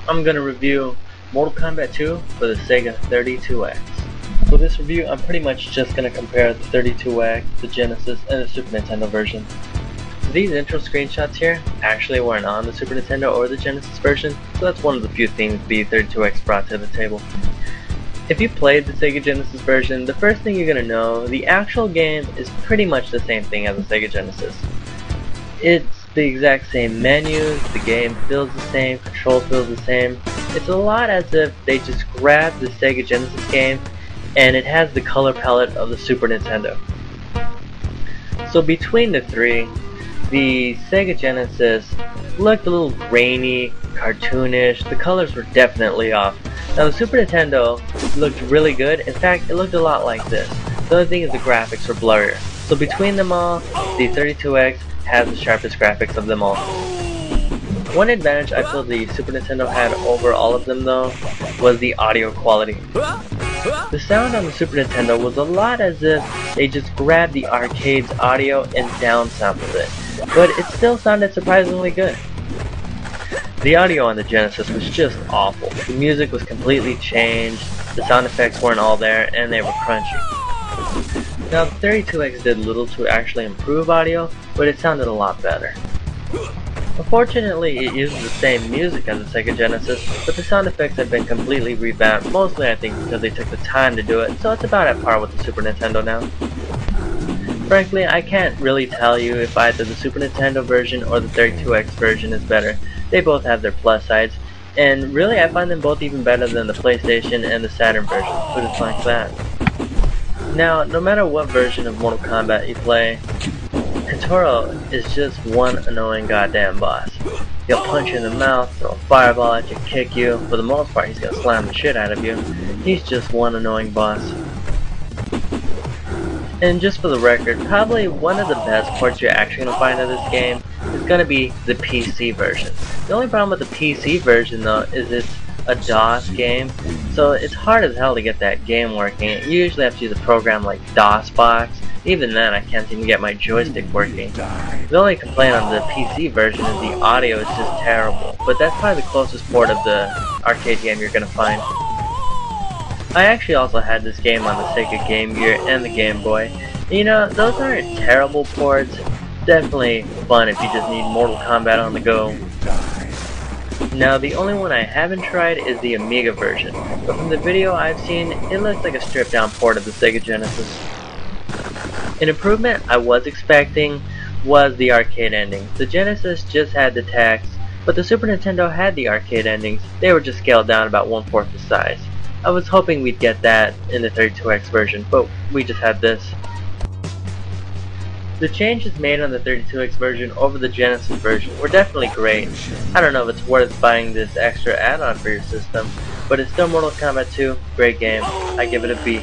I'm going to review Mortal Kombat 2 for the Sega 32X. For this review, I'm pretty much just going to compare the 32X, the Genesis, and the Super Nintendo version. These intro screenshots here actually weren't on the Super Nintendo or the Genesis version, so that's one of the few things the 32X brought to the table. If you played the Sega Genesis version, the first thing you're going to know, the actual game is pretty much the same thing as the Sega Genesis. It's the exact same menus, the game feels the same, control feels the same. It's a lot as if they just grabbed the Sega Genesis game and it has the color palette of the Super Nintendo. So between the three, the Sega Genesis looked a little grainy, cartoonish, the colors were definitely off. Now the Super Nintendo looked really good, in fact it looked a lot like this. The only thing is the graphics were blurrier. So between them all, the 32X has the sharpest graphics of them all. One advantage I feel the Super Nintendo had over all of them though, was the audio quality. The sound on the Super Nintendo was a lot as if they just grabbed the arcade's audio and downsampled it, but it still sounded surprisingly good. The audio on the Genesis was just awful. The music was completely changed, the sound effects weren't all there, and they were crunchy. Now the 32X did little to actually improve audio, but it sounded a lot better. Unfortunately, it uses the same music as the Sega Genesis, but the sound effects have been completely revamped, mostly I think because they took the time to do it, so it's about at par with the Super Nintendo now. Frankly, I can't really tell you if either the Super Nintendo version or the 32X version is better. They both have their plus sides, and really I find them both even better than the PlayStation and the Saturn version, put it like that. Now, no matter what version of Mortal Kombat you play, Totoro is just one annoying goddamn boss. He'll punch you in the mouth, throw a fireball at you, kick you. For the most part, he's gonna slam the shit out of you. He's just one annoying boss. And just for the record, probably one of the best ports you're actually gonna find of this game is gonna be the PC version. The only problem with the PC version though is it's a DOS game, so it's hard as hell to get that game working. You usually have to use a program like DOSBox. Even then, I can't even get my joystick working. The only complaint on the PC version is the audio is just terrible, but that's probably the closest port of the arcade game you're gonna find. I actually also had this game on the Sega Game Gear and the Game Boy. You know, those aren't terrible ports. Definitely fun if you just need Mortal Kombat on the go. Now the only one I haven't tried is the Amiga version, but from the video I've seen, it looks like a stripped down port of the Sega Genesis. An improvement I was expecting was the arcade ending. The Genesis just had the text, but the Super Nintendo had the arcade endings. They were just scaled down about 1/4 the size. I was hoping we'd get that in the 32X version, but we just had this. The changes made on the 32X version over the Genesis version were definitely great. I don't know if it's worth buying this extra add-on for your system, but it's still Mortal Kombat 2, great game. I give it a B.